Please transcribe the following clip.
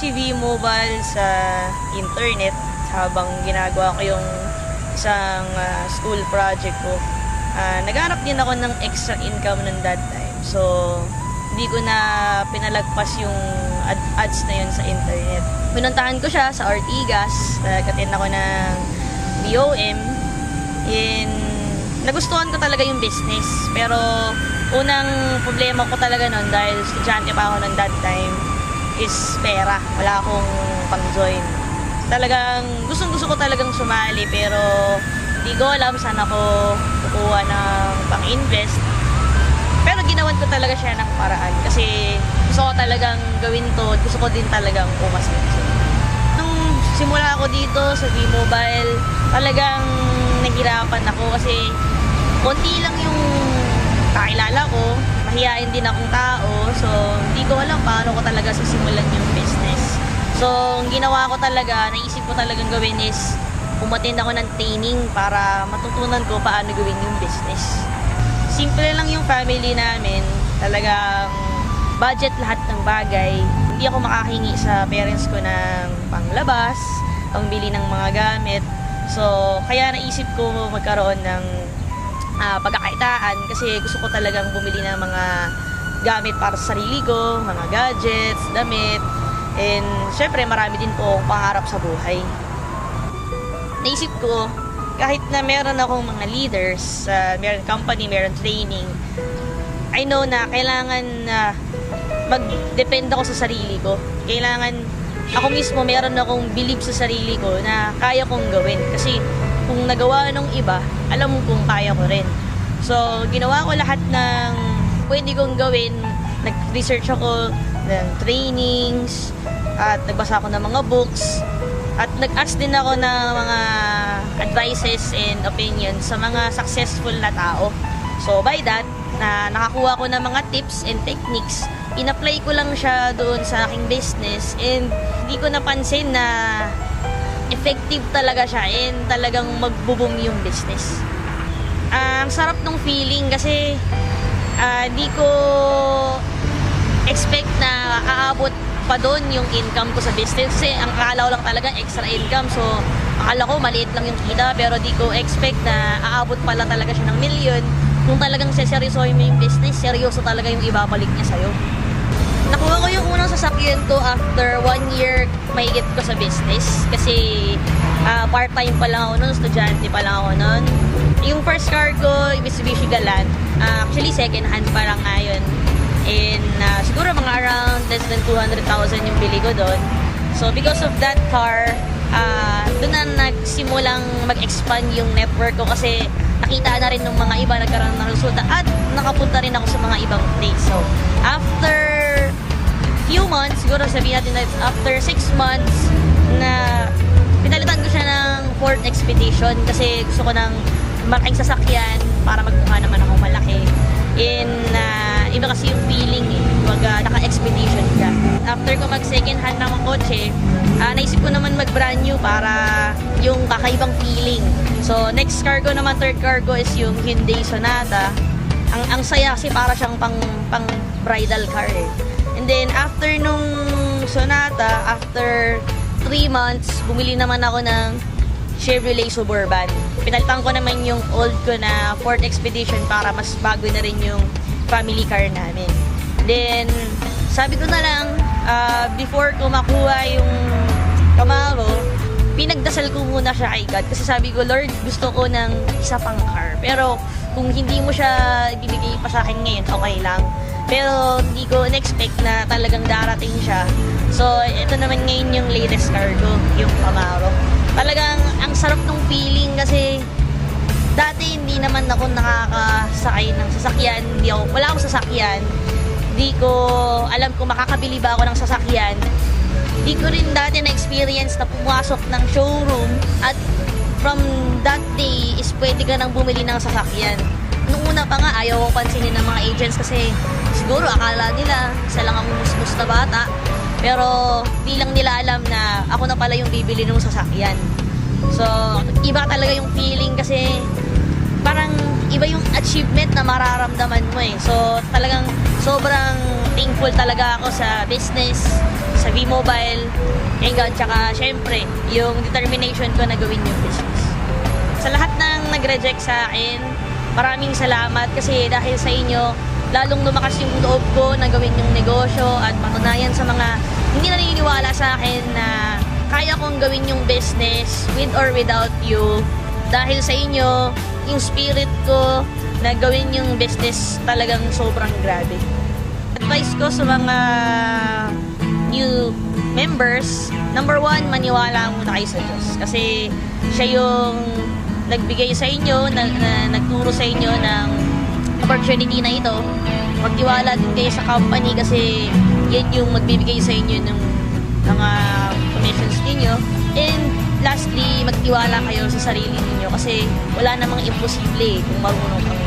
si V-Mobile sa internet habang ginagawa ko yung isang school project ko. Naghanap din ako ng extra income ng that time. So, hindi ko na pinalagpas yung ads na yun sa internet. Pinuntahan ko siya sa Ortigas. Nag-attend ako ng BOM. Nagustuhan ko talaga yung business. Pero, unang problema ko talaga nun dahil estudyante pa ako ng that time is pera. Wala akong pang-join. Talagang gustong-gusto ko talagang sumali pero hindi ko alam saan ako kukuha ng pang-invest. Pero ginawan ko talaga siya ng paraan kasi gusto ko talagang gawin to. Gusto ko din talagang umasenso. Nung simula ako dito sa V-Mobile, talagang nahirapan ako kasi konti lang yung kakilala ko. Mahihain din akong tao. So, hindi ko alam paano ko talaga sisimulan yung business. So, ang ginawa ko talaga, naisip ko talagang gawin is umattend ako ng training para matutunan ko paano gawin yung business. Simple lang yung family namin. Talagang budget lahat ng bagay. Hindi ako makahingi sa parents ko ng panglabas, pangbili ng mga gamit. So, kaya naisip ko magkaroon ng pagkakaitaan kasi gusto ko talagang bumili ng mga gamit para sa sarili ko, mga gadgets, damit. And syempre marami din po akong pangarap sa buhay. Naisip ko, kahit na meron akong mga leaders, meron company, meron training, I know na kailangan mag-depend ako sa sarili ko. Kailangan ako mismo meron akong believe sa sarili ko na kaya kong gawin. Kasi kung nagawa ng iba, alam mo kung kaya ko rin. So, ginawa ko lahat ng pwede kong gawin. Nag-research ako ng trainings, at nagbasa ako ng mga books, at nag-ask din ako ng mga advices and opinions sa mga successful na tao. So, by that, nakakuha ko ng mga tips and techniques. In-apply ko lang siya doon sa aking business and hindi ko napansin na effective talaga siya and talagang magbo-boom yung business. Ang sarap ng feeling kasi di ko expect na aabot pa doon yung income ko sa business kasi ang akala ko lang talaga extra income. So, akala ko maliit lang yung kita pero di ko expect na aabot pala talaga siya ng milyon. Kung talagang seryosohin mo yung business, seryoso talaga yung ibabalik niya sa'yo. Nakuha ko yung unang sasakyan ko after 1 year mahigit ko sa business kasi part-time pa lang ako nun, estudyante pa lang ako nun. Yung first car ko, Mitsubishi Galant, actually second hand pa lang ngayon. And siguro mga around less than 200,000 yung bili ko doon. So because of that car, doon na nagsimulang mag-expand yung network ko kasi nakita na rin ng mga iba nagkaroon ng resulta at nakapunta rin ako sa mga ibang place. So after few months, siguro sabihin natin na after 6 months na pinalitan ko siya ng Ford Expedition kasi gusto ko ng malaking sasakyan para magmukha naman ako malaki. Iba kasi yung feeling naka-expedition ka. After ko mag-second hand ng mga kotse, naisip ko naman mag-brand new para yung kakaibang feeling. So, next car ko naman, third car ko is yung Hyundai Sonata. Ang saya kasi para siyang pang bridal car eh. And then, after nung Sonata, after 3 months, bumili naman ako ng Chevrolet Suburban. Pinalitan ko naman yung old ko na Ford Expedition para mas bago na rin yung family car namin. Then, sabi ko na lang, before ko makuha yung Camaro, pinagdasal ko muna siya kay God. Kasi sabi ko, Lord, gusto ko ng isa pang car. Pero, kung hindi mo siya ibibigay pa sa akin ngayon, okay lang. Pero, hindi ko in-expect na talagang darating siya. So, ito naman ngayon yung latest car ko, yung Camaro. Talagang, ang sarap ng feeling kasi dati hindi naman ako nakakasakay ng sasakyan. Wala akong sasakyan. Hindi ko alam kung makakabili ba ako ng sasakyan. Hindi ko rin dati na-experience na pumasok ng showroom at from that day is pwede ka nang bumili ng sasakyan. Nung una pa nga, ayaw ko pansinin ng mga agents kasi siguro akala nila isa lang ang musmus na bata. Pero di lang nila alam na ako na pala yung bibili ng sasakyan. So, iba talaga yung feeling kasi parang iba yung achievement na mararamdaman mo eh. So, talagang sobrang thankful talaga ako sa business, sa V-Mobile, kay God, tsaka syempre, yung determination ko na gawin yung business. Sa lahat ng nag-reject sa akin, maraming salamat kasi dahil sa inyo, lalong lumakas yung loob ko na gawin yung negosyo at patunayan sa mga hindi naniniwala sa akin na kaya kong gawin yung business with or without you. Dahil sa inyo, yung spirit ko na gawin yung business talagang sobrang grabe. Advice ko sa mga new members, number 1, maniwala muna kayo sa Diyos. Kasi siya yung nagbigay sa inyo, nagturo sa inyo ng opportunity na ito. Magtiwala din kayo sa company kasi yan yung magbibigay sa inyo ng mga commissions ninyo. And lastly, magtiwala kayo sa sarili ninyo kasi wala namang imposible kung marunong kang